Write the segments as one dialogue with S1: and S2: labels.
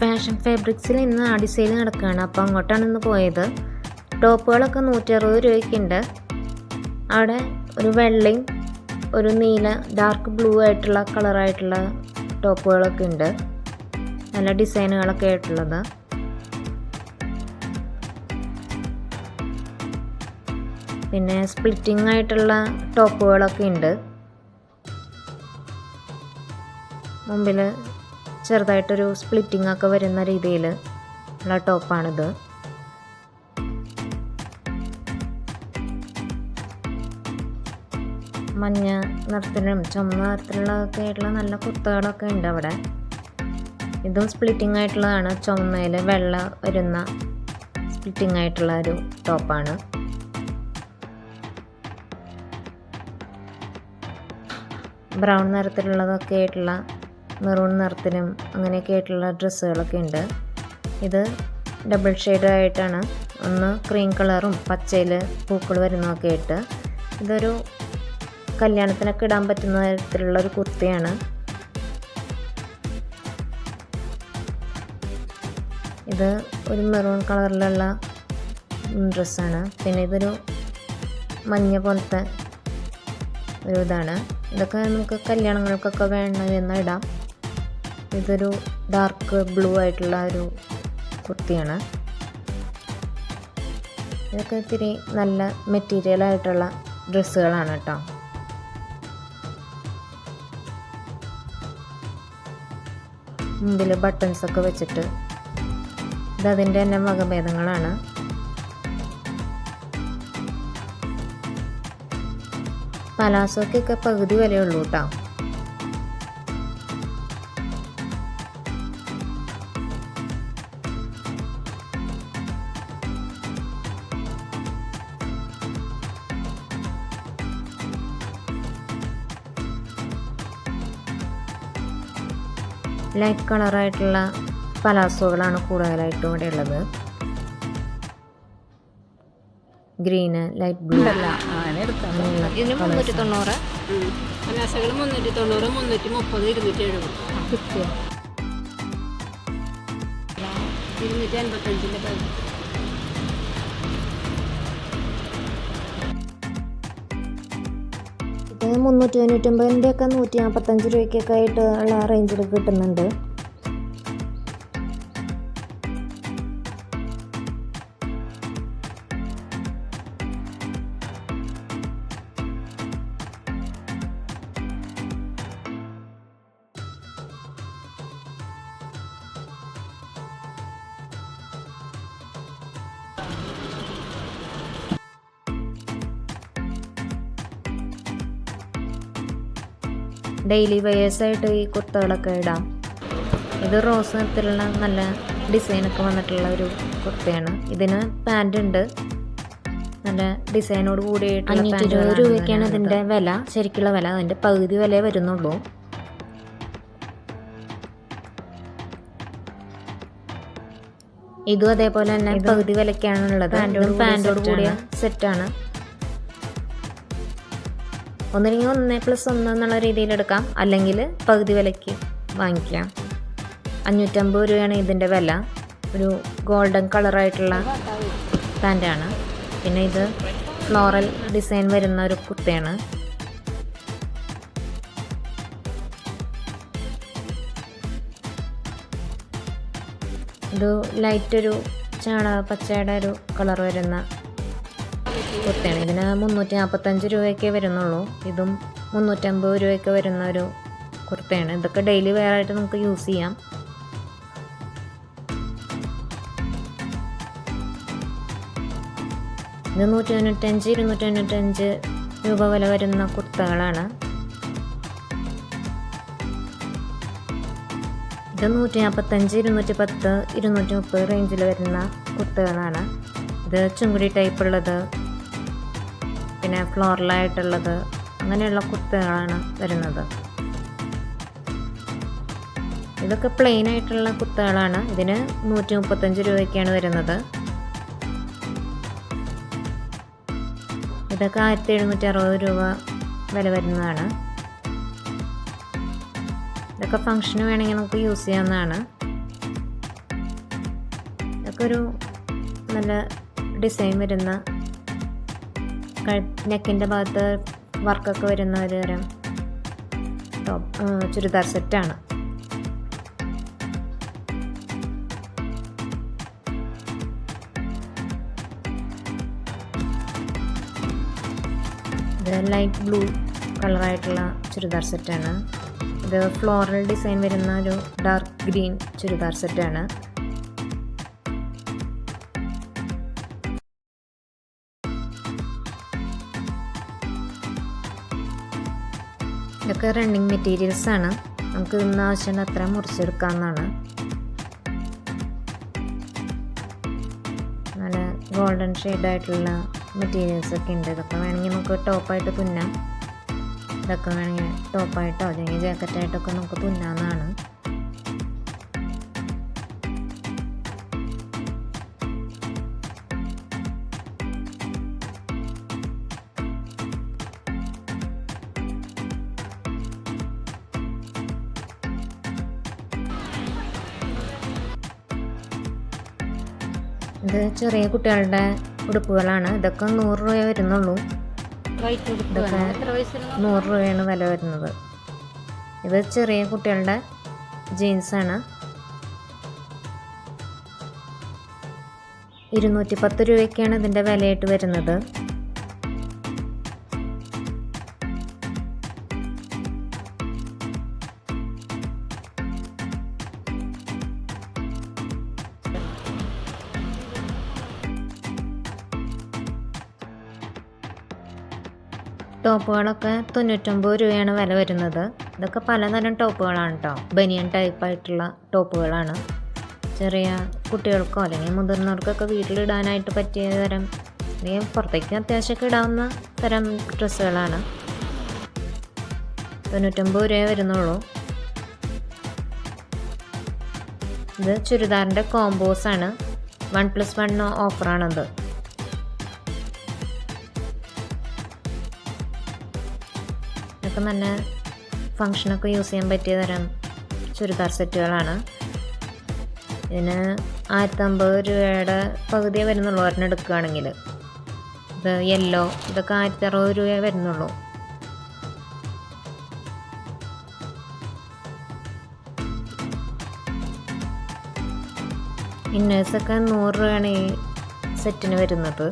S1: Fashion ഫാബ്രിക്സിൽ ഇന്ന് ആടി sale നടക്കുകയാണ്. അപ്പോൾ അങ്ങോട്ടാണ് ഇന്ന് പോയത്. ടോപ്പുകളൊക്കെ 160 രൂപയ്ക്കുണ്ട്. അവിടെ ഒരു വെള്ളയും ഒരു നീല ഡാർക്ക് ബ്ലൂ ആയിട്ടുള്ള കളറായിട്ടുള്ള ടോപ്പുകളൊക്കെ ഉണ്ട്. നല്ല ഡിസൈനുകളൊക്കെ ആയിട്ടുള്ളത്. പിന്നെ സ്പ്ലിറ്റിംഗ് ആയിട്ടുള്ള ടോപ്പുകളൊക്കെ ഉണ്ട്. മുമ്പിൽ ചെറുതായിട്ടൊരു സ്പ്ലിറ്റിംഗ് ഒക്കെ വരുന്ന രീതിയിൽ ഉള്ള ടോപ്പാണിത്. മഞ്ഞ നിറത്തിലും ചുമന്ന നിറത്തിലുള്ളതൊക്കെ ആയിട്ടുള്ള നല്ല കുർത്തകളൊക്കെ ഉണ്ട് അവിടെ. ഇതും സ്പ്ലിറ്റിംഗ് ആയിട്ടുള്ളതാണ്. ചുമന്നയിൽ വെള്ള വരുന്ന സ്പ്ലിറ്റിംഗ് ആയിട്ടുള്ള ഒരു ടോപ്പാണ്. ബ്രൗൺ നിറത്തിലുള്ളതൊക്കെ ആയിട്ടുള്ള മെറൂൺ നിറത്തിലും അങ്ങനെയൊക്കെ ആയിട്ടുള്ള ഡ്രസ്സുകളൊക്കെ ഉണ്ട്. ഇത് ഡബിൾ ഷെയ്ഡ് ആയിട്ടാണ്. ഒന്ന് ക്രീം കളറും പച്ചയിൽ പൂക്കൾ വരുന്നതൊക്കെ ആയിട്ട്. ഇതൊരു കല്യാണത്തിനൊക്കെ ഇടാൻ പറ്റുന്ന തരത്തിലുള്ള ഒരു കുർത്തിയാണ്. ഇത് ഒരു മെറൂൺ കളറിലുള്ള ഡ്രസ്സാണ്. പിന്നെ ഇതൊരു മഞ്ഞ പോലത്തെ ഒരു ഇതാണ്. ഇതൊക്കെ നമുക്ക് കല്യാണങ്ങൾക്കൊക്കെ വേണമെന്ന് ഇടാം. ഇതൊരു ഡാർക്ക് ബ്ലൂ ആയിട്ടുള്ള ഒരു കുർത്തിയാണ്. ഇതൊക്കെ ഇത്തിരി നല്ല മെറ്റീരിയൽ ആയിട്ടുള്ള ഡ്രസ്സുകളാണ് കേട്ടോ. മുമ്പിൽ ബട്ടൺസൊക്കെ വെച്ചിട്ട് ഇതതിൻ്റെ തന്നെ വകഭേദങ്ങളാണ്. പലാസോക്കൊക്കെ പകുതി വിലയുള്ളൂ കേട്ടോ. ലൈറ്റ് കളറായിട്ടുള്ള പലാസോകളാണ് കൂടുതലായിട്ടും ഇവിടെ ഉള്ളത്. ഗ്രീന്, ലൈറ്റ് ബ്ലൂ,
S2: ഇതിന് 390, പലാസകൾ 390, 330, 270, 255.
S1: ഇത് 399 ഒക്കെ 145 രൂപയ്ക്കൊക്കെ ആയിട്ട് ഉള്ള റേഞ്ചിൽ കിട്ടുന്നുണ്ട്. ഡെയിലി വെയേഴ്സായിട്ട് ഈ കുർത്തകളൊക്കെ ഇടാം. ഇത് റോസ് നിറത്തിലുള്ള നല്ല ഡിസൈനൊക്കെ വന്നിട്ടുള്ള ഒരു കുർത്തയാണ്. ഇതിന് പാൻറ് ഉണ്ട്. നല്ല ഡിസൈനോട് കൂടിയിട്ടുള്ള 520 രൂപയ്ക്കാണ് ഇതിൻ്റെ വില. ശരിക്കുള്ള വില അതിൻ്റെ പകുതി വിലയെ വരുന്നുള്ളൂ. ഇതും അതേപോലെ തന്നെ പകുതി വിലയ്ക്കാണുള്ളത്. പാൻറ്റോട് കൂടിയ സെറ്റാണ്. ഒന്നില്ലെങ്കിൽ 1+1 എന്നുള്ള രീതിയിൽ എടുക്കാം, അല്ലെങ്കിൽ പകുതി വിലയ്ക്ക് വാങ്ങിക്കാം. 550 രൂപയാണ് ഇതിൻ്റെ വില. ഒരു ഗോൾഡൻ കളറായിട്ടുള്ള പാൻറ്റാണ്. പിന്നെ ഇത് ഫ്ലോറൽ ഡിസൈൻ വരുന്ന ഒരു കുർത്തയാണ്. ഇത് ലൈറ്റ് ഒരു ചാണക പച്ചയുടെ ഒരു കളർ വരുന്ന കുർത്തയാണ്. ഇതിന് 345 രൂപയൊക്കെ വരുന്നുള്ളൂ. ഇതും 350 രൂപയൊക്കെ വരുന്ന ഒരു കുർത്തയാണ്. ഇതൊക്കെ ഡെയിലി വെയർ ആയിട്ട് നമുക്ക് യൂസ് ചെയ്യാം. ഇത് 195, 295 രൂപ വില വരുന്ന കുർത്തകളാണ്. ഇത് 145, 210, 230 റേഞ്ചിൽ വരുന്ന കുർത്തകളാണ്. ഇത് ചുങ്കുടി ടൈപ്പുള്ളത്, പിന്നെ ഫ്ലോറലായിട്ടുള്ളത്, അങ്ങനെയുള്ള കുർത്തകളാണ് വരുന്നത്. ഇതൊക്കെ പ്ലെയിൻ ആയിട്ടുള്ള കുർത്തകളാണ്. ഇതിന് 135 രൂപയ്ക്കാണ് വരുന്നത്. ഇതൊക്കെ 1760 രൂപ വില വരുന്നതാണ്. ഇതൊക്കെ ഫങ്ഷന് വേണമെങ്കിൽ നമുക്ക് യൂസ് ചെയ്യാവുന്നതാണ്. ഇതൊക്കെ ഒരു നല്ല ഡിസൈൻ വരുന്ന നെക്കിൻ്റെ ഭാഗത്ത് വർക്കൊക്കെ വരുന്ന ഒരു തരം ചുരിദാർ സെറ്റാണ്. ഇത് ലൈറ്റ് ബ്ലൂ കളറായിട്ടുള്ള ചുരിദാർ സെറ്റാണ്. ഇത് ഫ്ലോറൽ ഡിസൈൻ വരുന്ന ഒരു ഡാർക്ക് ഗ്രീൻ ചുരിദാർ സെറ്റാണ്. ഇതൊക്കെ റണ്ണിങ് മെറ്റീരിയൽസ് ആണ്. നമുക്ക് ഇന്ന് ആവശ്യമുള്ള അത്ര മുറിച്ചെടുക്കാവുന്നതാണ്. നല്ല ഗോൾഡൻ ഷെയ്ഡായിട്ടുള്ള മെറ്റീരിയൽസ് ഒക്കെ ഉണ്ട്. ഇതൊക്കെ വേണമെങ്കിൽ നമുക്ക് ടോപ്പായിട്ട് തുന്നാം. ഇതൊക്കെ വേണമെങ്കിൽ ടോപ്പായിട്ടോ അല്ലെങ്കിൽ ജാക്കറ്റായിട്ടൊക്കെ നമുക്ക് തുന്നാവുന്നതാണ്. ഇത് ചെറിയ കുട്ടികളുടെ ഉടുപ്പുകളാണ്. ഇതൊക്കെ 100 രൂപ വരുന്നുള്ളൂ. ഇതൊക്കെ 100 രൂപയാണ് വില വരുന്നത്. ഇത് ചെറിയ കുട്ടികളുടെ ജീൻസാണ്. 210 രൂപയ്ക്കാണ് ഇതിൻ്റെ വിലയായിട്ട് വരുന്നത്. ടോപ്പുകളൊക്കെ 99 രൂപയാണ് വില വരുന്നത്. ഇതൊക്കെ പലതരം ടോപ്പുകളാണ് കേട്ടോ. ബനിയൻ ടൈപ്പായിട്ടുള്ള ടോപ്പുകളാണ്. ചെറിയ കുട്ടികൾക്കോ അല്ലെങ്കിൽ മുതിർന്നവർക്കൊക്കെ വീട്ടിലിടാനായിട്ട് പറ്റിയ തരം, അല്ലെങ്കിൽ പുറത്തേക്ക് അത്യാവശ്യമൊക്കെ ഇടാവുന്ന തരം ഡ്രസ്സുകളാണ്. 99 രൂപ വരുന്നുള്ളൂ. ഇത് ചുരിദാറിൻ്റെ കോംബോസാണ്. 1+1 ഓഫറാണത്. ഇതൊക്കെ നല്ല ഫങ്ഷനൊക്കെ യൂസ് ചെയ്യാൻ പറ്റിയ തരം ചുരിദാർ സെറ്റുകളാണ്. ഇതിന് 1050 രൂപയുടെ പകുതിയേ വരുന്നുള്ളൂ ഒരെണ്ണം എടുക്കുകയാണെങ്കിൽ. ഇത് യെല്ലോ, ഇതൊക്കെ 1060 രൂപയെ വരുന്നുള്ളൂ. ഇന്നേഴ്സൊക്കെ 100 രൂപയാണ് ഈ സെറ്റിന് വരുന്നത്.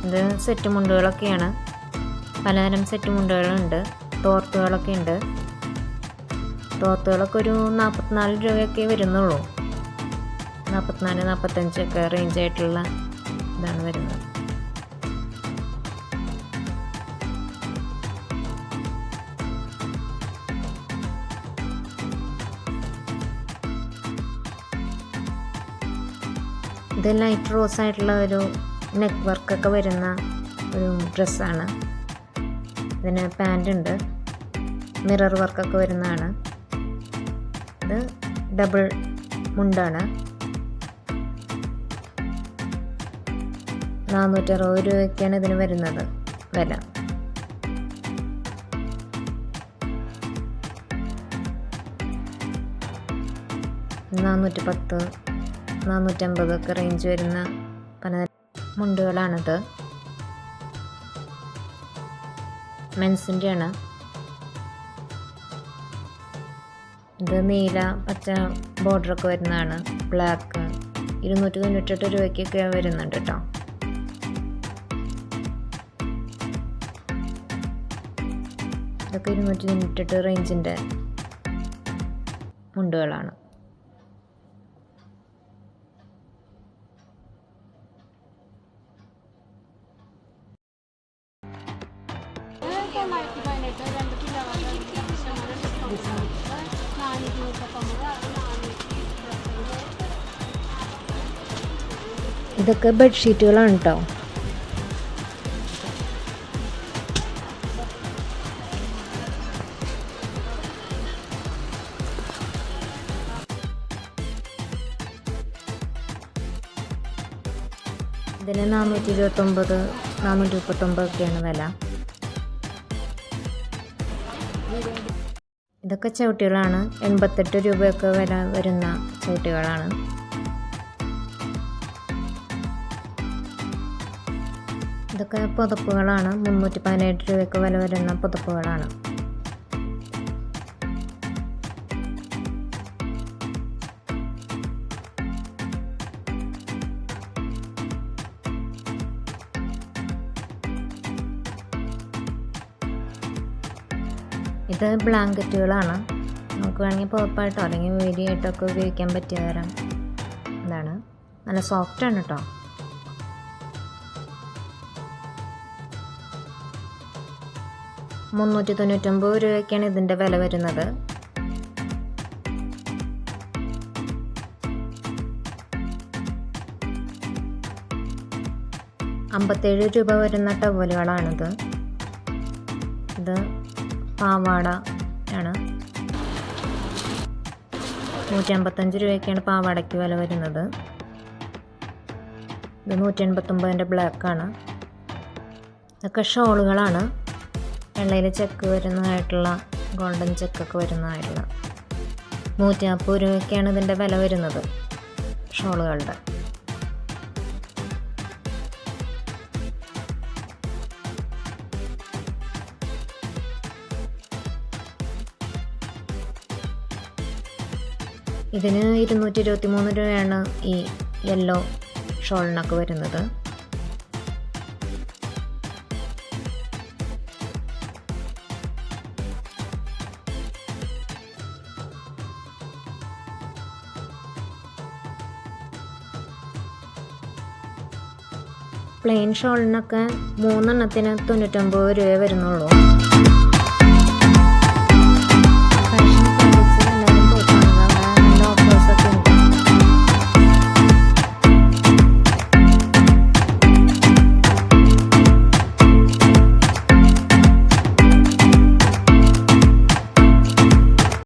S1: ഇത് സെറ്റ് മുണ്ടുകളൊക്കെയാണ്. പലതരം സെറ്റ് മുണ്ടുകളുണ്ട്. തോർത്തുകളൊക്കെ ഉണ്ട്. തോർത്തുകളൊക്കെ ഒരു 44 രൂപയൊക്കെ വരുന്നുള്ളൂ. 44-45 ഒക്കെ റേഞ്ചായിട്ടുള്ള ഇതാണ് വരുന്നത്. ഇത് ലൈറ്റ് റോസ് ആയിട്ടുള്ള ഒരു നെക്ക് വർക്കൊക്കെ വരുന്ന ഒരു ഡ്രസ്സാണ്. ഇതിന് പാൻ്റ് ഉണ്ട്. മിറർ വർക്കൊക്കെ വരുന്നതാണ്. ഇത് ഡബിൾ മുണ്ടാണ്. 460 രൂപയ്ക്കാണ് ഇതിന് വരുന്നത് വില. $410, $450 ഒക്കെ റേഞ്ച് വരുന്ന പല മുണ്ടുകളാണിത്. മെൻസിൻ്റെയാണ്. ഇത് നീല പച്ച ബോർഡറൊക്കെ വരുന്നതാണ്. ബ്ലാക്ക് 298 രൂപയ്ക്കൊക്കെ വരുന്നുണ്ട് കേട്ടോ. ഇതൊക്കെ 298 റേഞ്ചിൻ്റെ മുണ്ടുകളാണ്. ഇതൊക്കെ ബെഡ്ഷീറ്റുകളാണ് കേട്ടോ. ഇതിന് 429, 439 ഒക്കെയാണ് വില. ഇതൊക്കെ ചവിട്ടികളാണ്. 88 രൂപയൊക്കെ വില വരുന്ന ചവിട്ടികളാണ്. ഇതൊക്കെ പുതപ്പുകളാണ്. 318 രൂപയൊക്കെ വില വരുന്ന പുതപ്പുകളാണ്. ഇത് ബ്ലാങ്കറ്റുകളാണ്. നമുക്ക് വേണമെങ്കിൽ പുതപ്പായിട്ടോ അല്ലെങ്കിൽ വേലിയായിട്ടൊക്കെ ഉപയോഗിക്കാൻ പറ്റിയ തരം ഇതാണ്. നല്ല സോഫ്റ്റാണ് കേട്ടോ. $399 ഇതിൻ്റെ വില വരുന്നത്. $57 വരുന്ന ടവലുകളാണിത്. ഇത് പാവാട ആണ്. 155 പാവാടയ്ക്ക് വില വരുന്നത്. ഇത് 189 ബ്ലാക്കാണ്. ഇതൊക്കെ ഷോളുകളാണ്. വെള്ളയിൽ ചെക്ക് വരുന്നതായിട്ടുള്ള, ഗോൾഡൻ ചെക്കൊക്കെ വരുന്നതായിട്ടുള്ള 150 ഇതിൻ്റെ വില വരുന്നത് ഷോളുകളുടെ. ഇതിന് 223 ഈ യെല്ലോ ഷോളിനൊക്കെ വരുന്നത്. പ്ലെയിൻ ഷോളിനൊക്കെ 3 എണ്ണത്തിന് 99 വരുന്നുള്ളൂ.